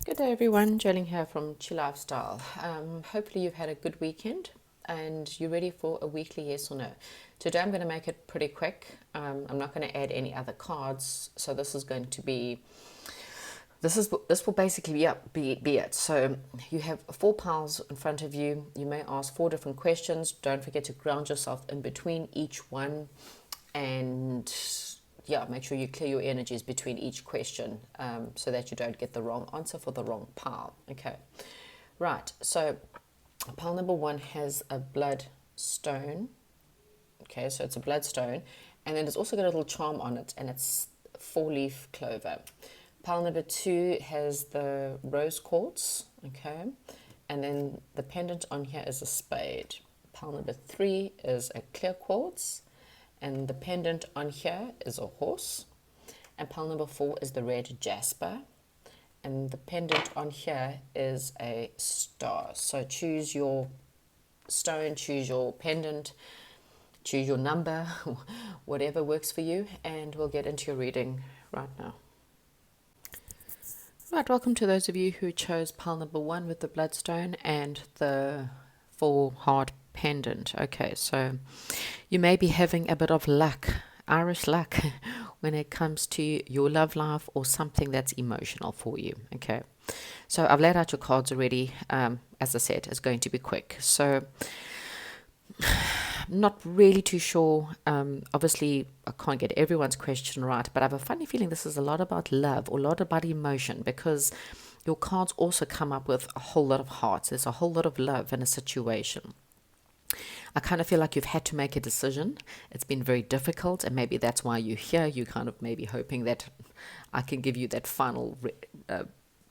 Good day everyone, Jolene here from Chill Lifestyle. Hopefully you've had a good weekend and you're ready for a weekly yes or no. Today I'm going to make it pretty quick. I'm not going to add any other cards, so this is going to be, this will basically be it. So you have 4 piles in front of you. You may ask 4 different questions. Don't forget to ground yourself in between each one, and yeah, make sure you clear your energies between each question, so that you don't get the wrong answer for the wrong pile. Okay, right, so pile number 1 has a blood stone. Okay, so it's a bloodstone, and then it's also got a little charm on it, and it's 4-leaf clover. Pile number 2 has the rose quartz. Okay, and then the pendant on here is a spade. Pile number 3 is a clear quartz, and the pendant on here is a horse. And pile number 4 is the red jasper, and the pendant on here is a star. So choose your stone, choose your pendant, choose your number, whatever works for you, and we'll get into your reading right now. Right, welcome to those of you who chose pile number 1 with the bloodstone and the 4-heart pendant. Okay, so you may be having a bit of luck, Irish luck, when it comes to your love life or something that's emotional for you. Okay, so I've laid out your cards already. As I said, it's going to be quick. So not really too sure. Obviously, I can't get everyone's question right, but I have a funny feeling this is a lot about love or a lot about emotion, because your cards also come up with a whole lot of hearts. There's a whole lot of love in a situation. I kind of feel like you've had to make a decision. It's been very difficult, and maybe that's why you're here. You're kind of maybe hoping that I can give you that final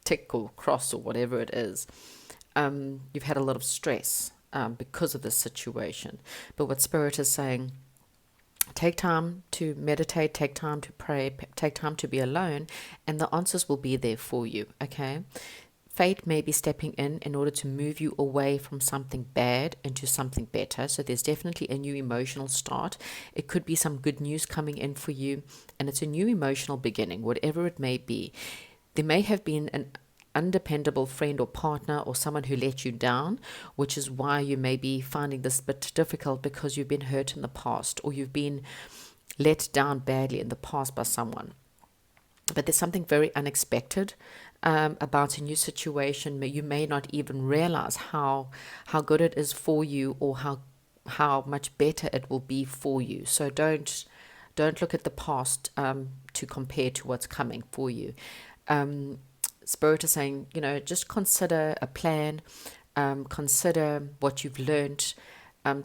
tick or cross or whatever it is. You've had a lot of stress because of this situation. But what Spirit is saying, take time to meditate, take time to pray, take time to be alone, and the answers will be there for you, okay? Fate may be stepping in order to move you away from something bad into something better. So there's definitely a new emotional start. It could be some good news coming in for you, and it's a new emotional beginning, whatever it may be. There may have been an undependable friend or partner or someone who let you down, which is why you may be finding this a bit difficult, because you've been hurt in the past, or you've been let down badly in the past by someone. But there's something very unexpected about a new situation. You may not even realize how good it is for you, or how much better it will be for you. So don't look at the past to compare to what's coming for you. Spirit is saying, just consider a plan, consider what you've learned,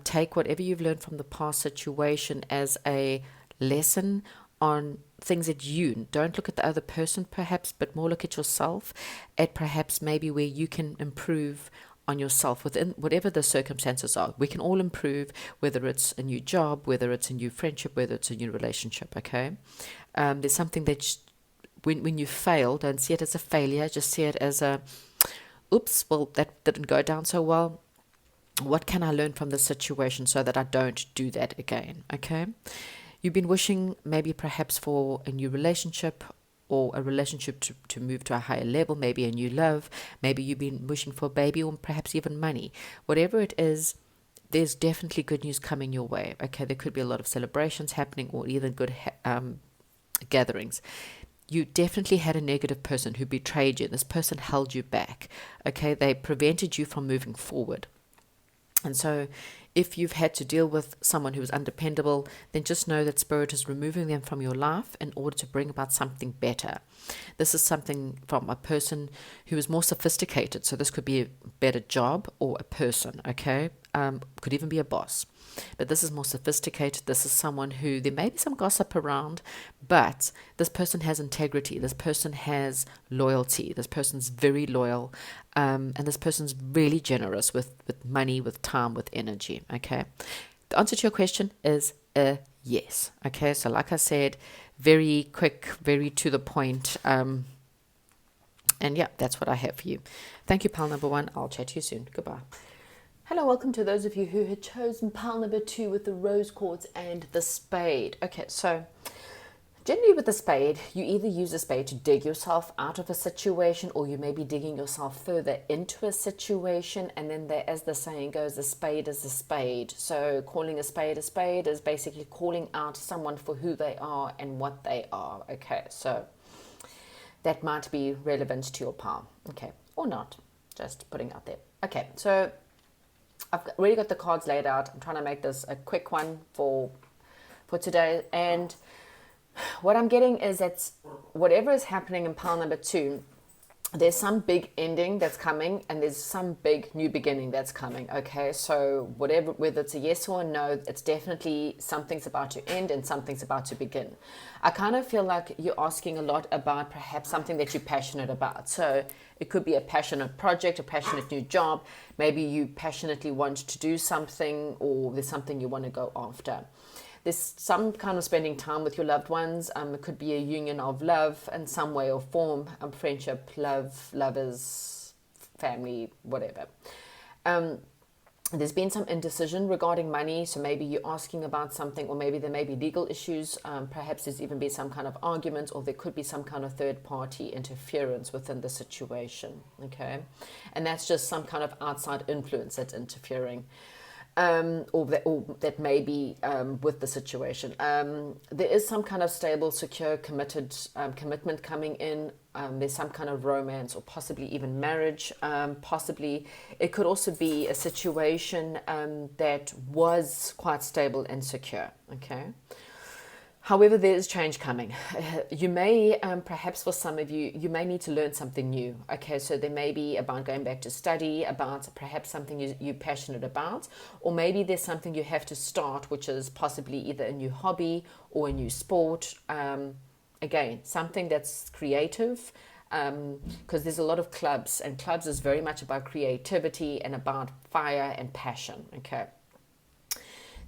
take whatever you've learned from the past situation as a lesson on things that you don't look at the other person perhaps, but more look at yourself, at perhaps maybe where you can improve on yourself within whatever the circumstances are. We can all improve, whether it's a new job, whether it's a new friendship, whether it's a new relationship. Okay, there's something that when you fail, don't see it as a failure, just see it as a oops, well, that didn't go down so well. What can I learn from this situation so that I don't do that again? Okay. You've been wishing maybe perhaps for a new relationship, or a relationship to move to a higher level, maybe a new love, maybe you've been wishing for a baby, or perhaps even money. Whatever it is, there's definitely good news coming your way. Okay, there could be a lot of celebrations happening, or even good gatherings. You definitely had a negative person who betrayed you. This person held you back. Okay, they prevented you from moving forward. And so if you've had to deal with someone who is undependable, then just know that Spirit is removing them from your life in order to bring about something better. This is something from a person who is more sophisticated. So this could be a better job or a person, okay? Could even be a boss. But this is more sophisticated. This is someone who, there may be some gossip around, but this person has integrity. This person has loyalty. This person's very loyal. And this person's really generous with money, with time, with energy. Okay. The answer to your question is a yes. Okay. So like I said, very quick, very to the point. And yeah, that's what I have for you. Thank you, pal number 1. I'll chat to you soon. Goodbye. Hello, welcome to those of you who had chosen pile number 2 with the rose quartz and the spade. Okay, so Generally with the spade, you either use a spade to dig yourself out of a situation, or you may be digging yourself further into a situation. And then there, as the saying goes, a spade is a spade. So calling a spade is basically calling out someone for who they are and what they are. Okay, so that might be relevant to your pile. Okay, or not, just putting out there. Okay, so I've already got the cards laid out. I'm trying to make this a quick one for today. And what I'm getting is that whatever is happening in pile number 2, there's some big ending that's coming, and there's some big new beginning that's coming. Okay, so whatever, whether it's a yes or a no, it's definitely something's about to end and something's about to begin. I kind of feel like you're asking a lot about perhaps something that you're passionate about. So it could be a passionate project, a passionate new job. Maybe you passionately want to do something, or there's something you want to go after. There's some kind of spending time with your loved ones. It could be a union of love in some way or form, friendship, love, lovers, family, whatever. There's been some indecision regarding money, so maybe you're asking about something, or maybe there may be legal issues. Perhaps there's even been some kind of argument, or there could be some kind of third-party interference within the situation, okay? And that's just some kind of outside influence that's interfering. Or that may be with the situation. There is some kind of stable, secure, committed commitment coming in. There's some kind of romance, or possibly even marriage. Possibly it could also be a situation that was quite stable and secure. Okay. However, there is change coming. You may, perhaps for some of you, you may need to learn something new. Okay, so there may be about going back to study, about perhaps something you're passionate about, or maybe there's something you have to start, which is possibly either a new hobby or a new sport. Again, something that's creative, because there's a lot of clubs, and clubs is very much about creativity and about fire and passion. Okay.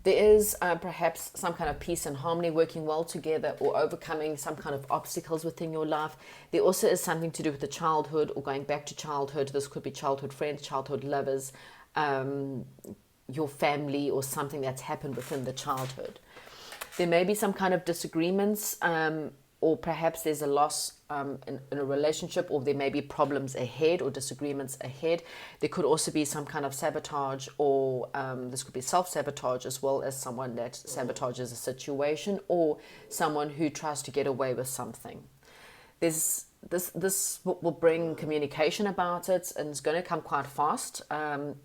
There is perhaps some kind of peace and harmony, working well together, or overcoming some kind of obstacles within your life. There also is something to do with the childhood, or going back to childhood. This could be childhood friends, childhood lovers, your family, or something that's happened within the childhood. There may be some kind of disagreements, or perhaps there's a loss in a relationship, or there may be problems ahead or disagreements ahead. There could also be some kind of sabotage, or this could be self-sabotage, as well as someone that sabotages a situation, or someone who tries to get away with something. This will bring communication about it, and it's going to come quite fast.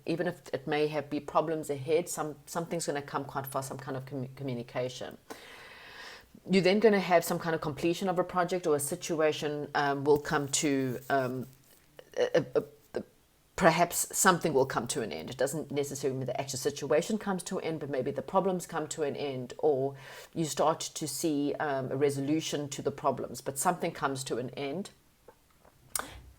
Even if it may be problems ahead, something's going to come quite fast, some kind of communication. You're then going to have some kind of completion of a project, or a situation will come to, perhaps something will come to an end. It doesn't necessarily mean the actual situation comes to an end, but maybe the problems come to an end, or you start to see a resolution to the problems, but something comes to an end.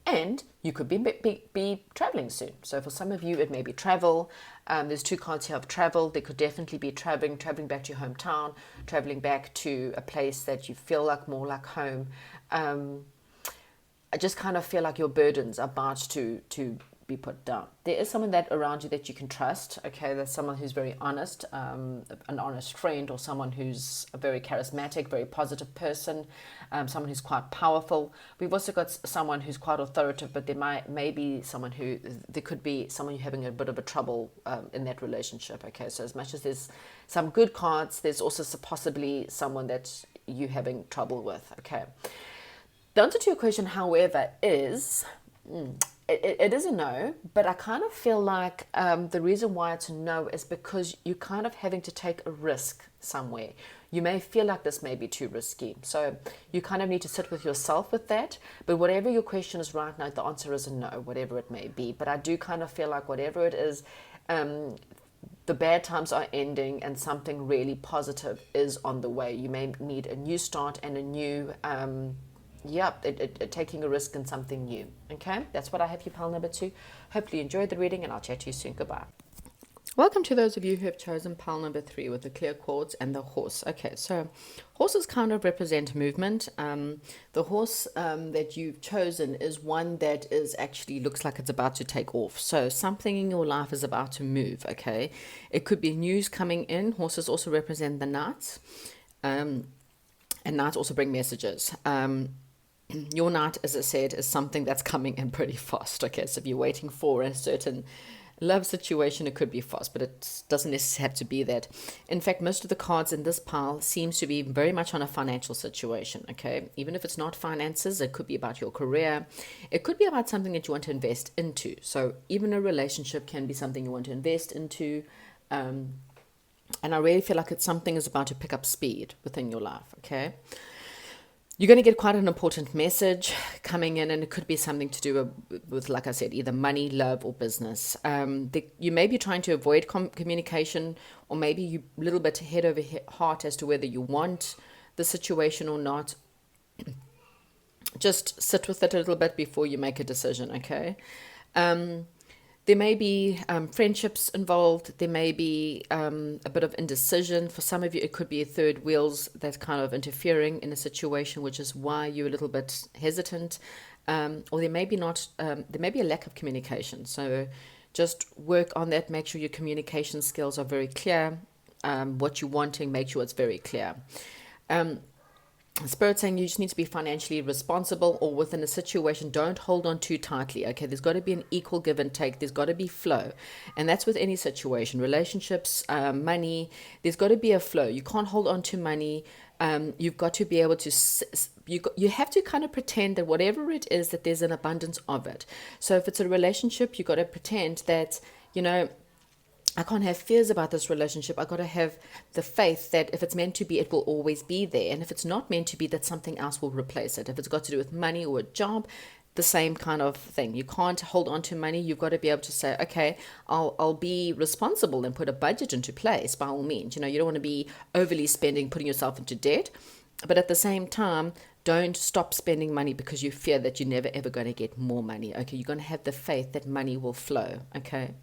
And you could be traveling soon. So for some of you, it may be travel. There's 2 cards here of travel. There could definitely be traveling back to your hometown, traveling back to a place that you feel like more like home. I just kind of feel like your burdens are about to be put down. There is someone that around you that you can trust. Okay, there's someone who's very honest, an honest friend, or someone who's a very charismatic, very positive person, someone who's quite powerful. We've also got someone who's quite authoritative, but there could be someone you're having a bit of a trouble in that relationship. Okay, so as much as there's some good cards, there's also possibly someone that you're having trouble with. Okay. The answer to your question, however, is it is a no, but I kind of feel like the reason why it's a no is because you're kind of having to take a risk somewhere. You may feel like this may be too risky. So you kind of need to sit with yourself with that. But whatever your question is right now, the answer is a no, whatever it may be. But I do kind of feel like whatever it is, the bad times are ending and something really positive is on the way. You may need a new start and a new... taking a risk in something new. Okay, that's what I have for pile number 2. Hopefully you enjoyed the reading, and I'll chat to you soon. Goodbye. Welcome to those of you who have chosen pile number 3 with the clear cords and the horse. Okay, so horses kind of represent movement. The horse that you've chosen is one that is actually looks like it's about to take off. So something in your life is about to move. Okay, it could be news coming in. Horses also represent the knights. And nights also bring messages. Your night, as I said, is something that's coming in pretty fast. Okay, so if you're waiting for a certain love situation, it could be fast, but it doesn't necessarily have to be that. In fact, most of the cards in this pile seems to be very much on a financial situation. Okay, even if it's not finances, it could be about your career. It could be about something that you want to invest into. So even a relationship can be something you want to invest into. And I really feel like it's something is about to pick up speed within your life. Okay. You're going to get quite an important message coming in, and it could be something to do with, like I said, either money, love, or business. You may be trying to avoid communication, or maybe you a little bit head over heart as to whether you want the situation or not. Just sit with it a little bit before you make a decision, okay? There may be friendships involved. There may be a bit of indecision. For some of you, it could be a third wheels that's kind of interfering in a situation, which is why you're a little bit hesitant. Or there may be not. There may be a lack of communication. So just work on that. Make sure your communication skills are very clear. What you're wanting, make sure it's very clear. Spirit saying you just need to be financially responsible, or within a situation, don't hold on too tightly. Okay, there's got to be an equal give and take. There's got to be flow, and that's with any situation, relationships, money. There's got to be a flow. You can't hold on to money. You've got to be able to. You have to kind of pretend that whatever it is, that there's an abundance of it. So if it's a relationship, you got to pretend that I can't have fears about this relationship. I got to have the faith that if it's meant to be, it will always be there. And if it's not meant to be, that something else will replace it. If it's got to do with money or a job, the same kind of thing. You can't hold on to money. You've got to be able to say, okay, I'll be responsible and put a budget into place by all means. You don't want to be overly spending, putting yourself into debt. But at the same time, don't stop spending money because you fear that you're never ever going to get more money. Okay, you're going to have the faith that money will flow. Okay.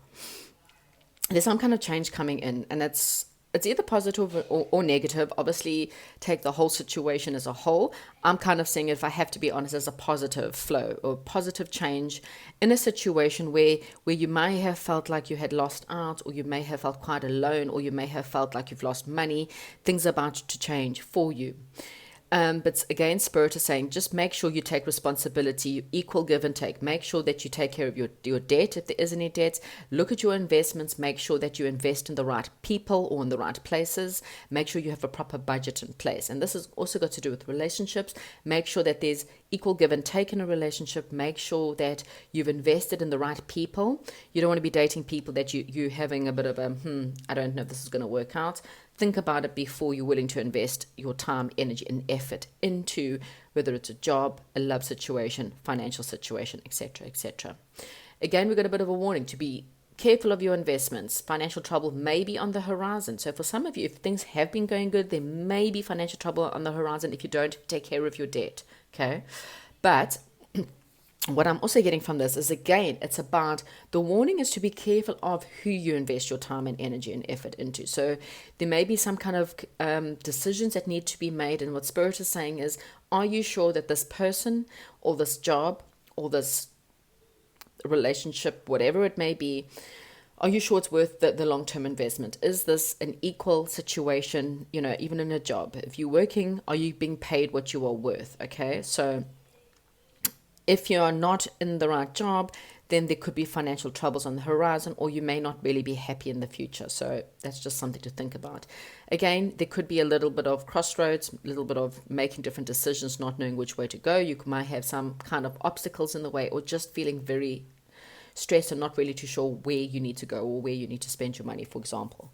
There's some kind of change coming in, and it's either positive or negative. Obviously, take the whole situation as a whole. I'm kind of seeing it, if I have to be honest, as a positive flow or positive change in a situation where you may have felt like you had lost out, or you may have felt quite alone, or you may have felt like you've lost money. Things are about to change for you. But again, Spirit is saying, just make sure you take responsibility, equal give and take. Make sure that you take care of your debt, if there is any debt. Look at your investments. Make sure that you invest in the right people or in the right places. Make sure you have a proper budget in place. And this has also got to do with relationships. Make sure that there's equal give and take in a relationship. Make sure that you've invested in the right people. You don't want to be dating people that you're having a bit of I don't know if this is going to work out. Think about it before you're willing to invest your time, energy, and effort into whether it's a job, a love situation, financial situation, etc., etc. Again, we've got a bit of a warning to be careful of your investments. Financial trouble may be on the horizon. So for some of you, if things have been going good, there may be financial trouble on the horizon if you don't take care of your debt. Okay, but what I'm also getting from this is, again, it's about the warning is to be careful of who you invest your time and energy and effort into. So there may be some kind of decisions that need to be made. And what Spirit is saying is, are you sure that this person or this job or this relationship, whatever it may be, are you sure it's worth the long-term investment? Is this an equal situation, even in a job? If you're working, are you being paid what you are worth? Okay, so if you're not in the right job, then there could be financial troubles on the horizon, or you may not really be happy in the future. So that's just something to think about. Again, there could be a little bit of crossroads, a little bit of making different decisions, not knowing which way to go. You might have some kind of obstacles in the way, or just feeling very stressed and not really too sure where you need to go or where you need to spend your money, for example.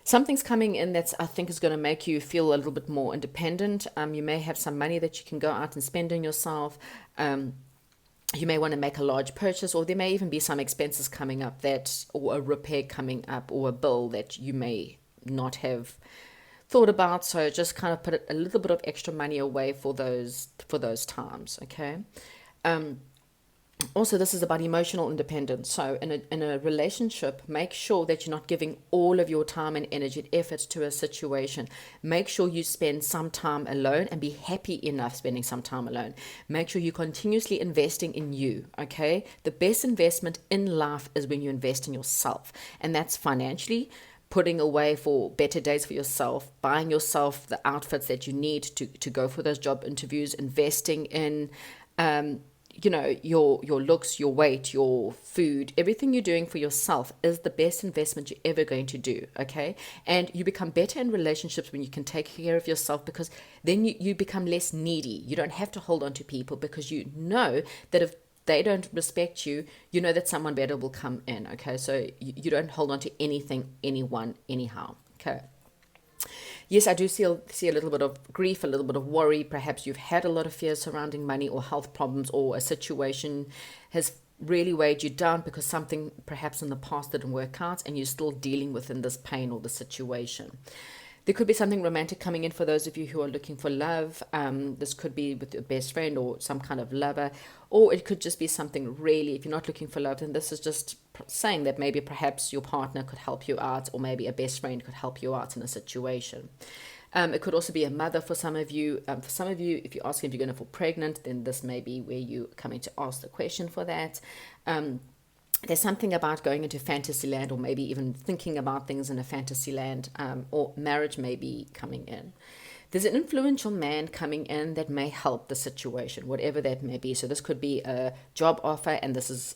Something's coming in that's, I think, is going to make you feel a little bit more independent. You may have some money that you can go out and spend on yourself. You may want to make a large purchase, or there may even be some expenses coming up or a repair coming up, or a bill that you may not have thought about. So just kind of put a little bit of extra money away for those times. Okay. Also, this is about emotional independence. So in a relationship, make sure that you're not giving all of your time and energy and effort to a situation. Make sure you spend some time alone and be happy enough spending some time alone. Make sure you're continuously investing in you, okay? The best investment in life is when you invest in yourself. And that's financially, putting away for better days for yourself, buying yourself the outfits that you need to go for those job interviews, investing in your looks, your weight, your food, everything you're doing for yourself is the best investment you're ever going to do. Okay. And you become better in relationships when you can take care of yourself, because then you become less needy. You don't have to hold on to people, because you know that if they don't respect you, you know that someone better will come in. Okay. So you don't hold on to anything, anyone, anyhow. Okay. Yes, I do see a little bit of grief, a little bit of worry. Perhaps you've had a lot of fears surrounding money or health problems, or a situation has really weighed you down because something perhaps in the past didn't work out and you're still dealing within this pain or the situation. There could be something romantic coming in for those of you who are looking for love. This could be with your best friend or some kind of lover, or it could just be something really, if you're not looking for love, then this is just saying that maybe perhaps your partner could help you out, or maybe a best friend could help you out in a situation. It could also be a mother for some of you. For some of you, if you're asking if you're going to fall pregnant, then this may be where you're coming to ask the question for that. There's something about going into fantasy land, or maybe even thinking about things in a fantasy land, or marriage may be coming in. There's an influential man coming in that may help the situation, whatever that may be. So this could be a job offer, and this is,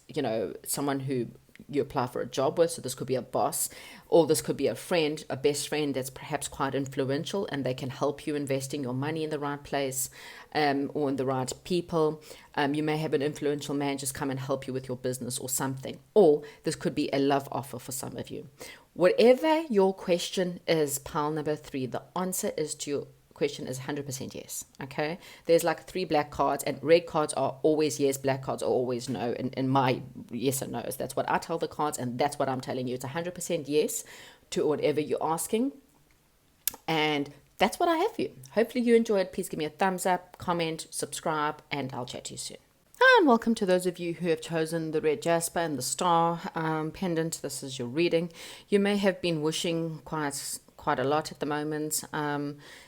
someone who you apply for a job with. So this could be a boss, or this could be a friend, a best friend that's perhaps quite influential, and they can help you investing your money in the right place, or in the right people. You may have an influential man just come and help you with your business or something. Or this could be a love offer for some of you. Whatever your question is, pile number 3, the answer is to your question is 100% yes. Okay, there's like 3 black cards, and red cards are always yes, black cards are always no. In my yes and no's, that's what I tell the cards, and that's what I'm telling you. It's 100% yes to whatever you're asking, and that's what I have for you. Hopefully you enjoyed. Please give me a thumbs up, comment, subscribe, and I'll chat to you soon. And welcome to those of you who have chosen the red jasper and the star pendant. This is your reading. You may have been wishing quite a lot at the moment.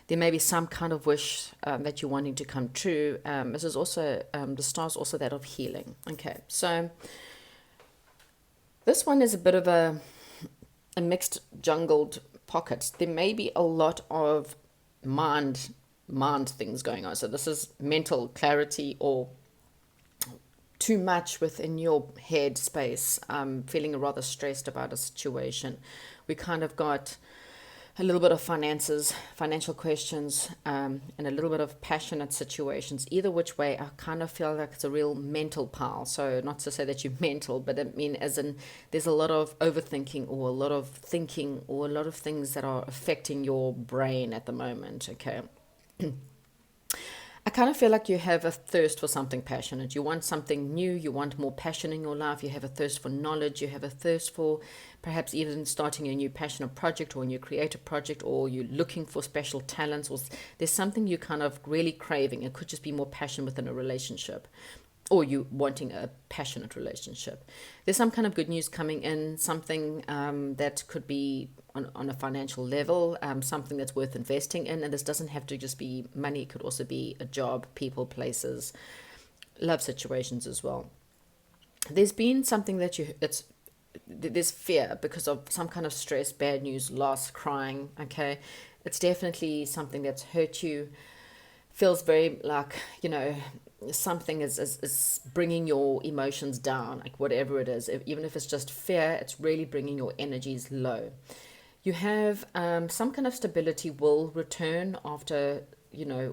There may be some kind of wish that you're wanting to come true. This is also, the star is also that of healing. Okay, so this one is a bit of a mixed, jungled pocket. There may be a lot of mind things going on. So this is mental clarity, or too much within your head space, feeling rather stressed about a situation. We kind of got a little bit of financial questions, and a little bit of passionate situations. Either which way, I kind of feel like it's a real mental pile. So not to say that you're mental, but I mean as in there's a lot of overthinking, or a lot of thinking, or a lot of things that are affecting your brain at the moment, okay? I kind of feel like you have a thirst for something passionate. You want something new. You want more passion in your life. You have a thirst for knowledge. You have a thirst for perhaps even starting a new passionate project, or a new creative project, or you're looking for special talents, or there's something you're kind of really craving. It could just be more passion within a relationship, or you wanting a passionate relationship. There's some kind of good news coming in, something that could be on a financial level, something that's worth investing in. And this doesn't have to just be money. It could also be a job, people, places, love situations as well. There's been something there's fear because of some kind of stress, bad news, loss, crying, okay? It's definitely something that's hurt you. Feels very like, something is bringing your emotions down, like whatever it is. Even if it's just fear, it's really bringing your energies low. You have some kind of stability will return after,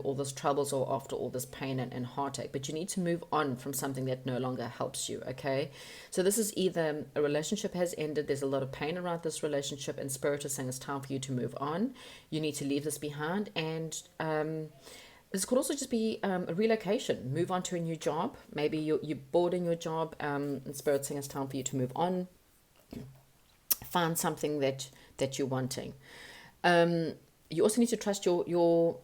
all those troubles, or after all this pain and heartache. But you need to move on from something that no longer helps you, okay? So this is either a relationship has ended, there's a lot of pain around this relationship, and Spirit is saying it's time for you to move on. You need to leave this behind, and this could also just be a relocation. Move on to a new job. Maybe you're bored in your job, and Spirit saying it's time for you to move on. Find something that you're wanting. You also need to trust your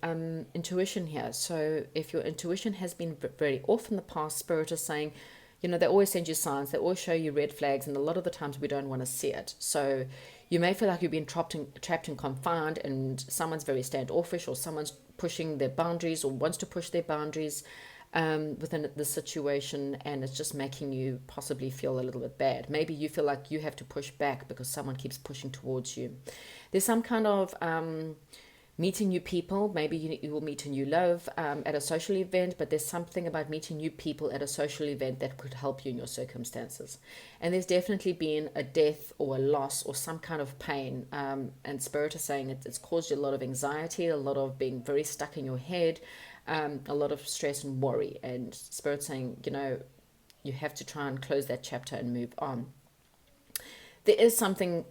intuition here. So if your intuition has been very off in the past, Spirit is saying, they always send you signs. They always show you red flags, and a lot of the times we don't want to see it. So you may feel like you've been trapped and confined, and someone's very standoffish, or someone's pushing their boundaries, or wants to push their boundaries. within the situation, and it's just making you possibly feel a little bit bad. Maybe you feel like you have to push back because someone keeps pushing towards you. There's some kind of meeting new people. Maybe you will meet a new love at a social event, but there's something about meeting new people at a social event that could help you in your circumstances. And there's definitely been a death or a loss or some kind of pain. And Spirit is saying it's caused you a lot of anxiety, a lot of being very stuck in your head, a lot of stress and worry. And Spirit saying, you have to try and close that chapter and move on. There is something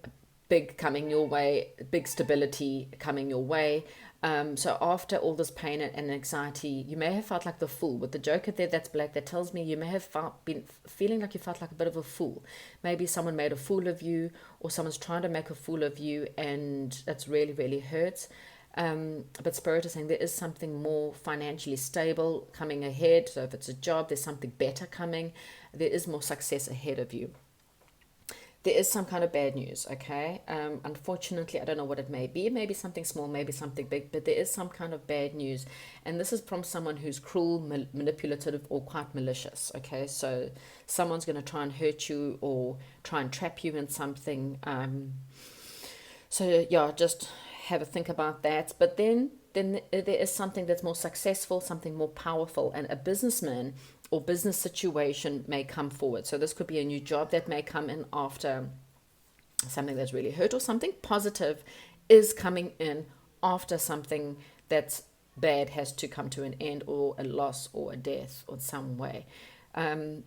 big coming your way, big stability coming your way. So after all this pain and anxiety, you may have felt like the fool. With the joker there that's black, that tells me you may have been feeling like you felt like a bit of a fool. Maybe someone made a fool of you, or someone's trying to make a fool of you, and that's really, really hurts. But Spirit is saying there is something more financially stable coming ahead. So if it's a job, there's something better coming. There is more success ahead of you. There is some kind of bad news, okay? Unfortunately, I don't know what it may be. It may be something small, maybe something big, but there is some kind of bad news. And this is from someone who's cruel, manipulative, or quite malicious, okay? So someone's going to try and hurt you or try and trap you in something. So yeah, just have a think about that. But then there is something that's more successful, something more powerful, and a businessman or business situation may come forward. So this could be a new job that may come in after something that's really hurt, or something positive is coming in after something that's bad has to come to an end, or a loss or a death or some way.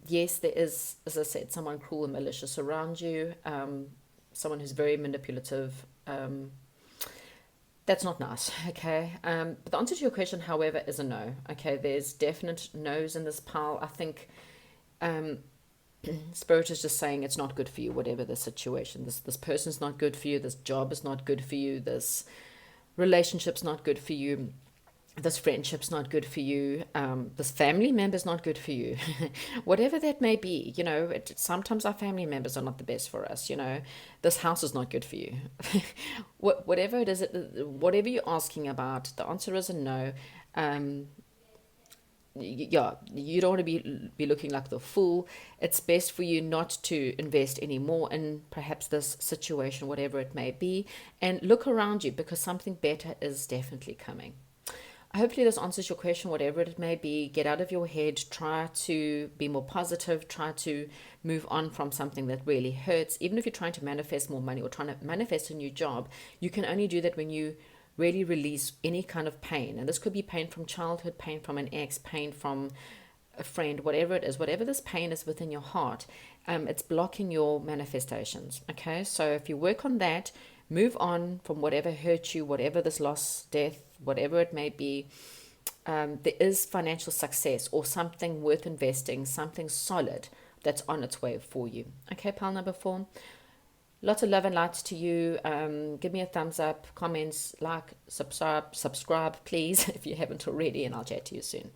Yes, there is, as I said, someone cruel and malicious around you, someone who's very manipulative. That's not nice, okay? But the answer to your question, however, is a no, okay? There's definite no's in this pile. I think Spirit is just saying it's not good for you, whatever the situation. This person's not good for you. This job is not good for you. This relationship's not good for you. This friendship's not good for you. This family member's not good for you. Whatever that may be, sometimes our family members are not the best for us. This house is not good for you. Whatever it is, whatever you're asking about, the answer is a no. Yeah, you don't want to be looking like the fool. It's best for you not to invest any more in perhaps this situation, whatever it may be, and look around you, because something better is definitely coming. Hopefully this answers your question, whatever it may be. Get out of your head, try to be more positive, try to move on from something that really hurts. Even if you're trying to manifest more money or trying to manifest a new job, you can only do that when you really release any kind of pain. And this could be pain from childhood, pain from an ex, pain from a friend, whatever it is, whatever this pain is within your heart, it's blocking your manifestations, okay? So if you work on that, move on from whatever hurt you, whatever this loss, death, whatever it may be. There is financial success or something worth investing, something solid that's on its way for you. Okay, pile number 4. Lots of love and light to you. Give me a thumbs up, comments, like, subscribe, please, if you haven't already, and I'll chat to you soon.